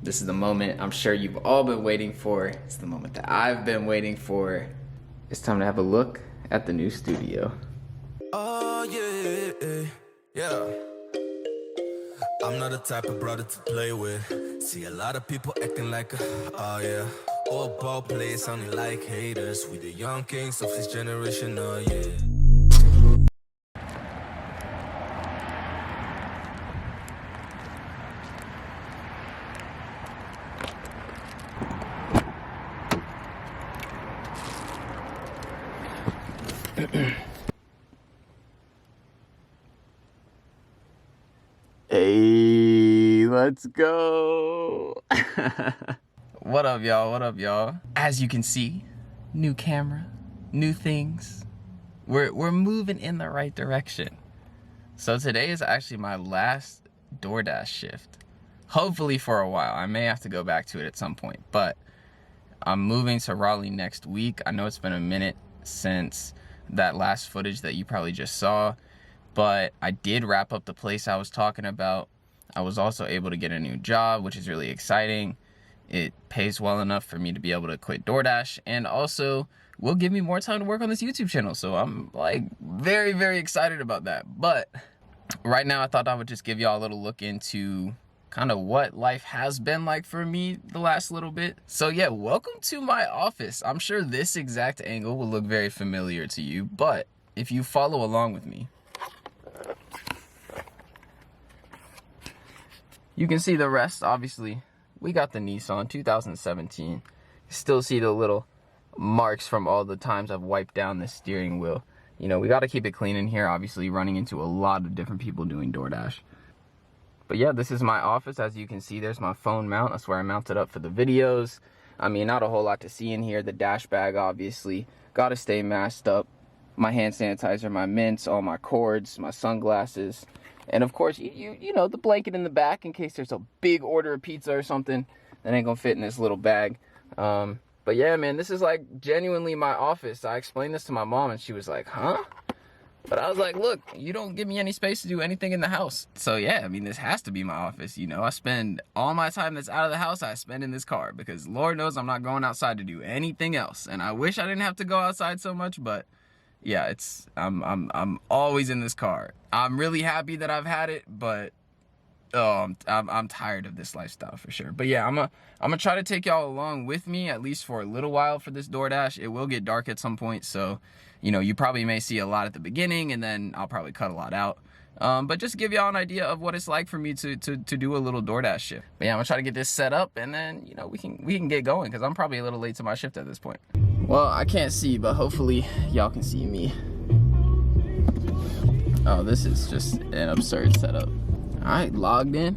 This is the moment I'm sure you've all been waiting for. It's the moment that I've been waiting for. It's time to have a look at the new studio. Oh yeah, yeah. I'm not the type of brother to play with. See a lot of people acting like oh yeah. All ball players sounding like haters. We the young kings of this generation, oh yeah. Hey, let's go. What up, y'all? What up, y'all? As you can see, new camera, new things. We're moving in the right direction. So today is actually my last Doordash shift. Hopefully for a while. I may have to go back to it at some point, but I'm moving to Raleigh next week. I know it's been a minute since that last footage that you probably just saw, but I did wrap up the place I was talking about. I was also able to get a new job, which is really exciting. It pays well enough for me to be able to quit Doordash, and also will give me more time to work on this YouTube channel. So I'm like very, very excited about that. But right now I thought I would just give y'all a little look into kind of what life has been like for me the last little bit. So yeah, welcome to my office. I'm sure this exact angle will look very familiar to you, but if you follow along with me, you can see the rest. Obviously, we got the Nissan 2017. Still see the little marks from all the times I've wiped down the steering wheel. You know, we got to keep it clean in here, obviously running into a lot of different people doing Doordash. But yeah, this is my office. As you can see, there's my phone mount. That's where I mounted up for the videos. I mean, not a whole lot to see in here. The dash bag, obviously. Got to stay masked up. My hand sanitizer, my mints, all my cords, my sunglasses. And of course, you know, the blanket in the back in case there's a big order of pizza or something that ain't gonna fit in this little bag. But yeah, man, this is like genuinely my office. I explained this to my mom and she was like, huh? But I was like, look, you don't give me any space to do anything in the house. So yeah, I mean, this has to be my office. You know, I spend all my time that's out of the house, I spend in this car, because Lord knows I'm not going outside to do anything else. And I wish I didn't have to go outside so much, but yeah, I'm always in this car. I'm really happy that I've had it, but I'm tired of this lifestyle for sure. But yeah, I'm gonna try to take y'all along with me, at least for a little while, for this Doordash. It will get dark at some point, so you know, you probably may see a lot at the beginning, and then I'll probably cut a lot out. But just to give y'all an idea of what it's like for me to do a little Doordash shift. But yeah, I'm gonna try to get this set up, and then you know, we can get going, because I'm probably a little late to my shift at this point. Well, I can't see, but hopefully y'all can see me. Oh, this is just an absurd setup. All right, logged in,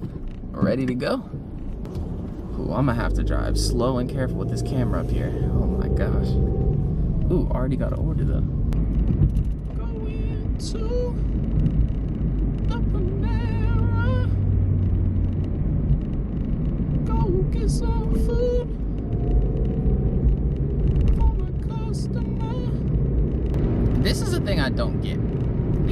ready to go. Ooh, I'm gonna have to drive slow and careful with this camera up here. Oh my gosh. Ooh, already got an order though. Going to the Panera. Go get some food for my customer. This is the thing I don't get.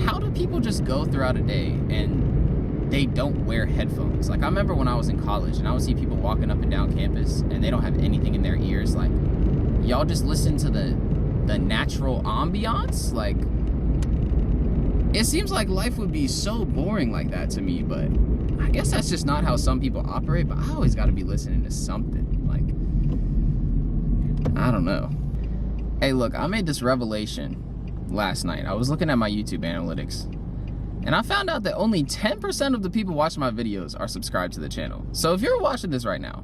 How do people just go throughout a day and they don't wear headphones? Like, I remember when I was in college and I would see people walking up and down campus and they don't have anything in their ears. Like, y'all just listen to the natural ambiance. Like, it seems like life would be so boring like that to me, but I guess that's just not how some people operate. But I always got to be listening to something. Like, I don't know. Hey, look, I made this revelation last night. I was looking at my YouTube analytics, and I found out that only 10% of the people watching my videos are subscribed to the channel. So if you're watching this right now,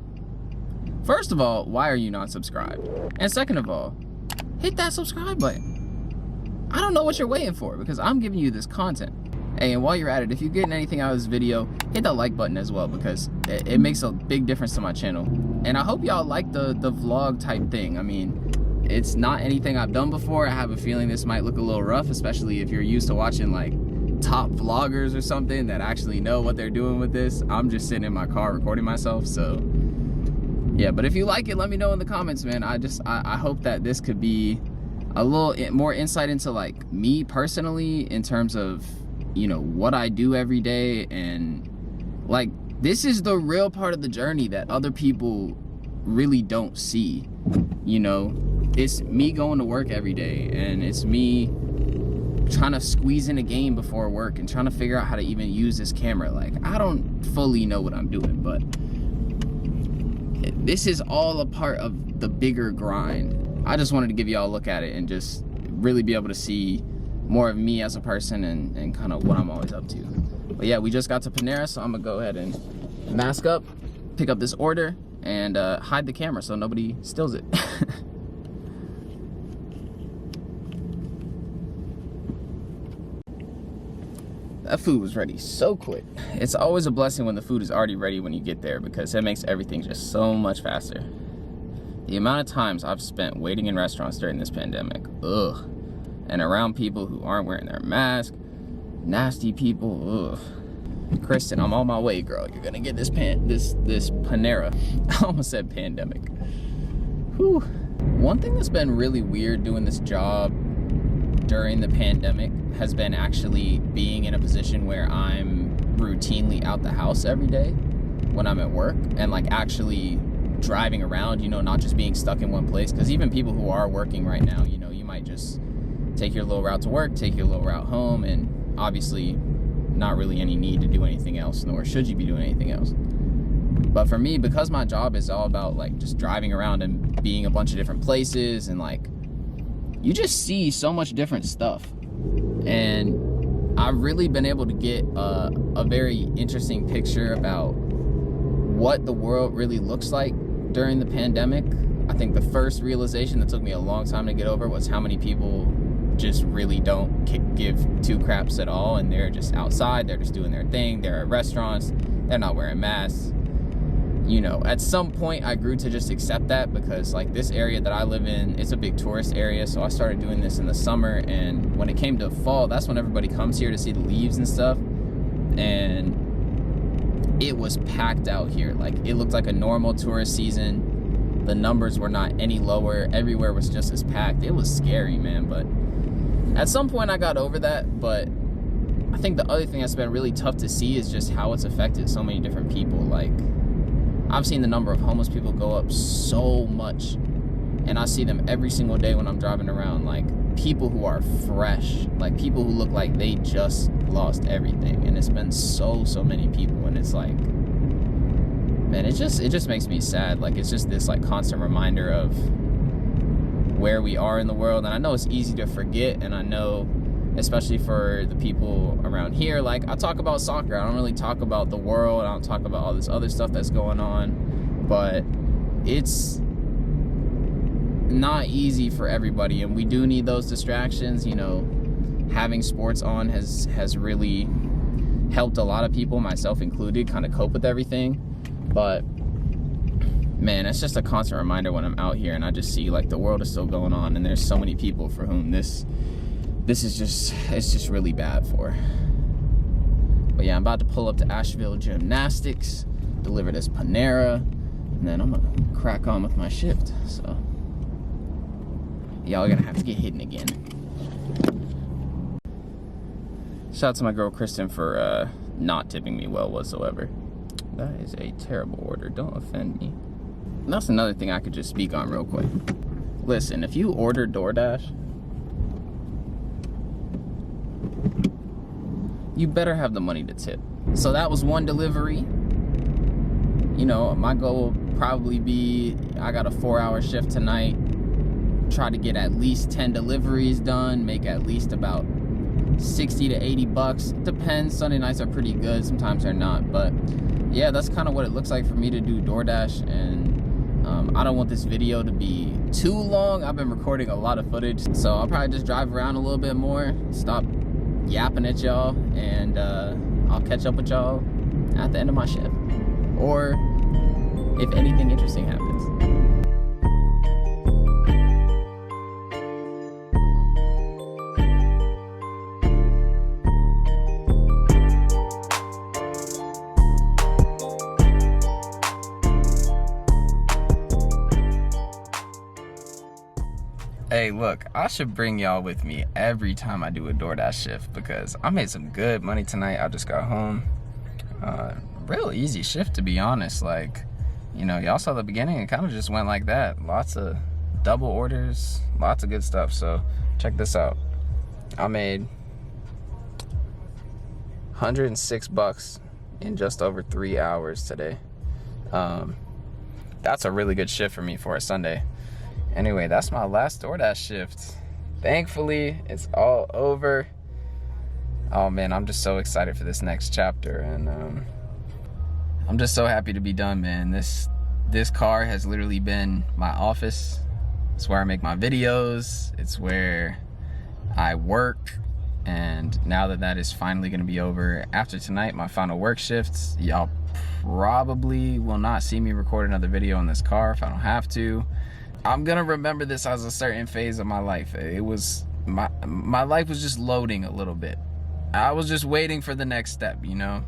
first of all, why are you not subscribed? And second of all, hit that subscribe button. I don't know what you're waiting for, because I'm giving you this content. Hey, and while you're at it, if you're getting anything out of this video, hit that like button as well, because it makes a big difference to my channel. And I hope y'all like the vlog type thing. I mean, it's not anything I've done before. I have a feeling this might look a little rough, especially if you're used to watching like top vloggers or something that actually know what they're doing with this. I'm just sitting in my car recording myself, so yeah. But if you like it, let me know in the comments, man. I hope that this could be a little more insight into like me personally, in terms of, you know, what I do every day, and like this is the real part of the journey that other people really don't see. You know, it's me going to work every day, and it's me trying to squeeze in a game before work and trying to figure out how to even use this camera. Like, I don't fully know what I'm doing, but this is all a part of the bigger grind. I just wanted to give y'all a look at it and just really be able to see more of me as a person and kind of what I'm always up to. But yeah, we just got to Panera, so I'm gonna go ahead and mask up, pick up this order, and hide the camera so nobody steals it. That food was ready so quick. It's always a blessing when the food is already ready when you get there, because it makes everything just so much faster. The amount of times I've spent waiting in restaurants during this pandemic, ugh, and around people who aren't wearing their mask, nasty people, ugh. Kristen, I'm on my way, girl. You're gonna get this Panera. I almost said pandemic. Whew. One thing that's been really weird doing this job during the pandemic has been actually being in a position where I'm routinely out the house every day when I'm at work, and like actually driving around, you know, not just being stuck in one place. Because even people who are working right now, you know, you might just take your little route to work, take your little route home, and obviously not really any need to do anything else, nor should you be doing anything else. But for me, because my job is all about like just driving around and being a bunch of different places, and like you just see so much different stuff, and I've really been able to get a very interesting picture about what the world really looks like during the pandemic. I think the first realization that took me a long time to get over was how many people just really don't give two craps at all, and they're just outside, they're just doing their thing, they're at restaurants, they're not wearing masks. You know, at some point I grew to just accept that, because like this area that I live in, it's a big tourist area, so I started doing this in the summer, and when it came to fall, that's when everybody comes here to see the leaves and stuff, and it was packed out here. Like, it looked like a normal tourist season. The numbers were not any lower. Everywhere was just as packed. It was scary, man. But at some point I got over that. But I think the other thing that's been really tough to see is just how it's affected so many different people. Like, I've seen the number of homeless people go up so much, and I see them every single day when I'm driving around. Like, people who are fresh, like people who look like they just lost everything, and it's been so many people, and it's like, man, it just makes me sad. Like, it's just this like constant reminder of where we are in the world. And I know it's easy to forget, and I know especially for the people around here, like, I talk about soccer, I don't really talk about the world, I don't talk about all this other stuff that's going on, but it's not easy for everybody, and we do need those distractions. You know, having sports on has really helped a lot of people, myself included, kind of cope with everything. But man, it's just a constant reminder when I'm out here and I just see like the world is still going on, and there's so many people for whom this is just, it's just really bad for. But yeah, I'm about to pull up to Asheville Gymnastics, deliver this Panera, and then I'm gonna crack on with my shift. So y'all are gonna have to get hidden again. Shout out to my girl Kristen for not tipping me well whatsoever. That is a terrible order, don't offend me. And that's another thing I could just speak on real quick. Listen, if you order DoorDash, you better have the money to tip. So that was one delivery. You know, my goal will probably be, I got a 4-hour shift tonight, try to get at least 10 deliveries done, make at least about 60 to 80 bucks. Depends, Sunday nights are pretty good, sometimes they're not. But yeah, that's kind of what it looks like for me to do DoorDash. And I don't want this video to be too long. I've been recording a lot of footage, so I'll probably just drive around a little bit more, stop yapping at y'all, and I'll catch up with y'all at the end of my shift, or if anything interesting happens. Hey, look, I should bring y'all with me every time I do a DoorDash shift, because I made some good money tonight. I just got home, real easy shift, to be honest. Like, you know, y'all saw the beginning, it kind of just went like that. Lots of double orders, lots of good stuff. So check this out. I made $106 in just over 3 hours today. That's a really good shift for me for a Sunday. Anyway, that's my last DoorDash shift. Thankfully, it's all over. Oh man, I'm just so excited for this next chapter, and I'm just so happy to be done, man. This car has literally been my office. It's where I make my videos. It's where I work. And now that that is finally gonna be over, after tonight, my final work shifts, y'all probably will not see me record another video in this car if I don't have to. I'm gonna remember this as a certain phase of my life. It was, my life was just loading a little bit. I was just waiting for the next step, you know?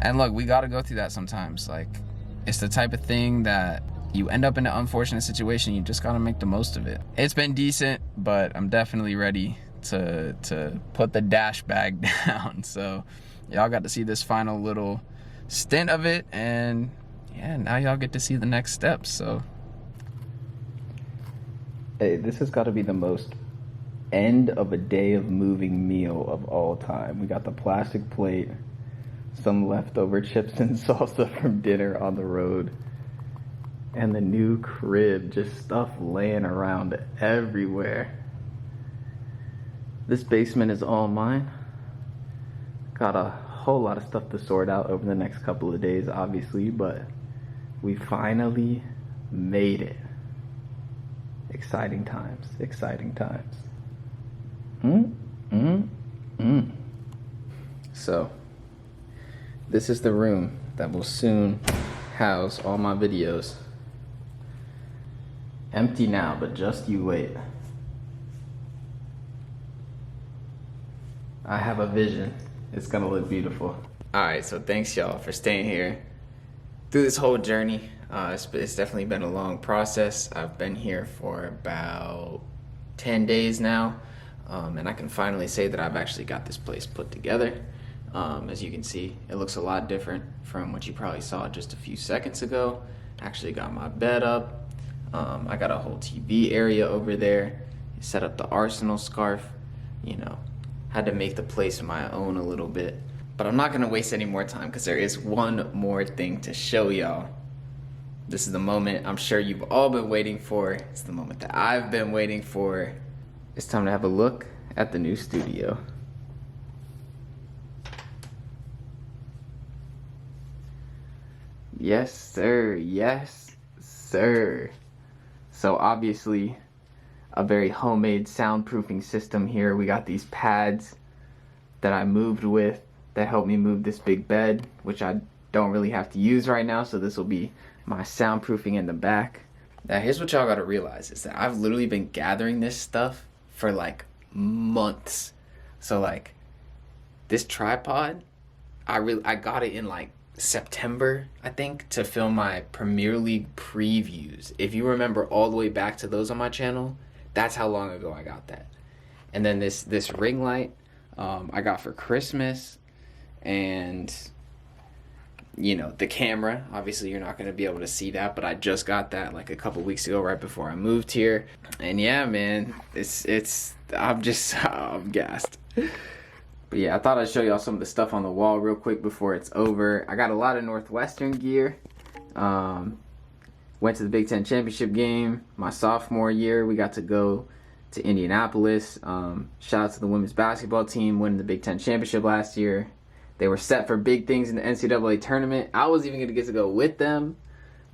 And look, we gotta go through that sometimes. Like, it's the type of thing that you end up in an unfortunate situation, you just gotta make the most of it. It's been decent, but I'm definitely ready to put the dash bag down. So y'all got to see this final little stint of it, and yeah, now y'all get to see the next steps. So hey, this has got to be the most end of a day of moving meal of all time. We got the plastic plate, some leftover chips and salsa from dinner on the road, and the new crib, just stuff laying around everywhere. This basement is all mine. Got a whole lot of stuff to sort out over the next couple of days, obviously, but we finally made it. Exciting times, exciting times. So, this is the room that will soon house all my videos. Empty now, but just you wait. I have a vision. It's gonna look beautiful. All right, so thanks y'all for staying here through this whole journey. It's definitely been a long process. I've been here for about 10 days now, and I can finally say that I've actually got this place put together. As you can see, it looks a lot different from what you probably saw just a few seconds ago. Actually got my bed up. I got a whole TV area over there. Set up the Arsenal scarf, you know. Had to make the place my own a little bit. But I'm not gonna waste any more time because there is one more thing to show y'all. This is the moment I'm sure you've all been waiting for. It's the moment that I've been waiting for. It's time to have a look at the new studio. Yes, sir. Yes, sir. So obviously, a very homemade soundproofing system here. We got these pads that I moved with that help me move this big bed, which I don't really have to use right now, so this will be my soundproofing in the back. Now here's what y'all gotta realize, is that I've literally been gathering this stuff for like months. So like, this tripod, I got it in like September, I think, to film my Premier League previews. If you remember all the way back to those on my channel, that's how long ago I got that. And then this ring light I got for Christmas, and you know, the camera, obviously you're not going to be able to see that, but I just got that like a couple weeks ago right before I moved here. And yeah, man, I'm gassed. But yeah, I thought I'd show y'all some of the stuff on the wall real quick before it's over. I got a lot of Northwestern gear. Went to the Big Ten Championship game my sophomore year. We got to go to Indianapolis. Shout out to the women's basketball team winning the Big Ten Championship last year. They were set for big things in the NCAA tournament. I was even going to get to go with them,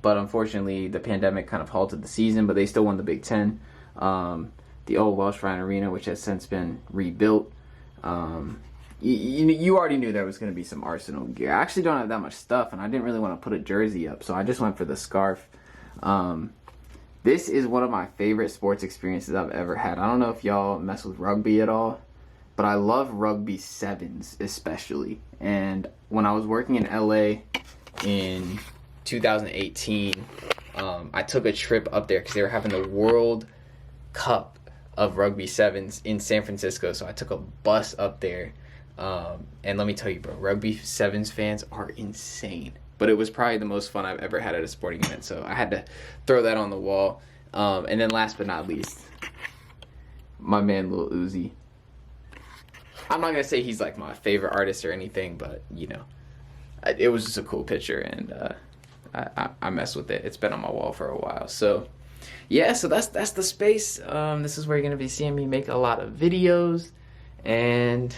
but unfortunately the pandemic kind of halted the season, but they still won the Big Ten. The old Welsh Ryan Arena, which has since been rebuilt. You already knew there was going to be some Arsenal gear. I actually don't have that much stuff, and I didn't really want to put a jersey up, so I just went for the scarf. This is one of my favorite sports experiences I've ever had. I don't know if y'all mess with rugby at all, but I love rugby sevens especially. And when I was working in LA in 2018, I took a trip up there because they were having the World Cup of rugby sevens in San Francisco. So I took a bus up there And let me tell you, bro, Rugby Sevens fans are insane. But it was probably the most fun I've ever had at a sporting event, so I had to throw that on the wall. And then last but not least, my man Lil Uzi. I'm not gonna say he's like my favorite artist or anything, but you know, it was just a cool picture, and I mess with it. It's been on my wall for a while, so yeah. So that's the space. This is where you're gonna be seeing me make a lot of videos, and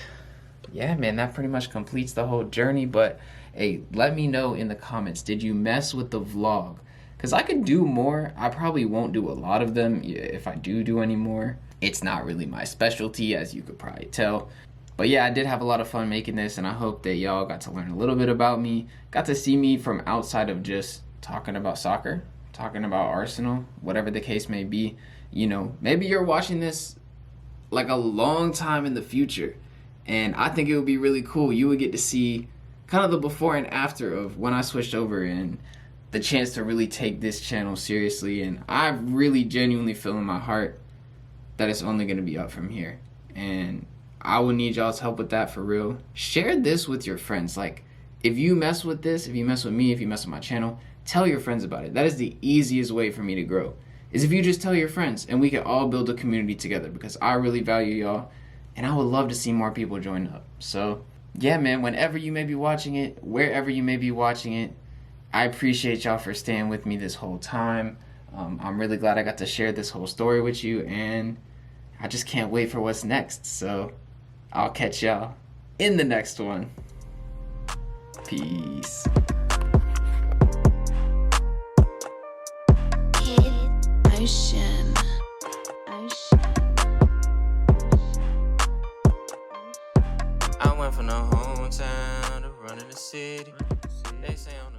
yeah, man, that pretty much completes the whole journey. But hey, let me know in the comments, did you mess with the vlog? Because I could do more. I probably won't do a lot of them if I do any more. It's not really my specialty, as you could probably tell. But yeah, I did have a lot of fun making this, and I hope that y'all got to learn a little bit about me, got to see me from outside of just talking about soccer, talking about Arsenal, whatever the case may be. You know, maybe you're watching this like a long time in the future, and I think it would be really cool. You would get to see kind of the before and after of when I switched over, and the chance to really take this channel seriously. And I really genuinely feel in my heart that it's only going to be up from here, and I will need y'all's help with that for real. Share this with your friends. Like, if you mess with this, if you mess with me, if you mess with my channel, tell your friends about it. That is the easiest way for me to grow, is if you just tell your friends, and we can all build a community together, because I really value y'all, and I would love to see more people join up. So yeah, man, whenever you may be watching it, wherever you may be watching it, I appreciate y'all for staying with me this whole time. I'm really glad I got to share this whole story with you, and I just can't wait for what's next. So I'll catch y'all in the next one. Peace. Ocean. I went from the hometown to running the city. They say I'm the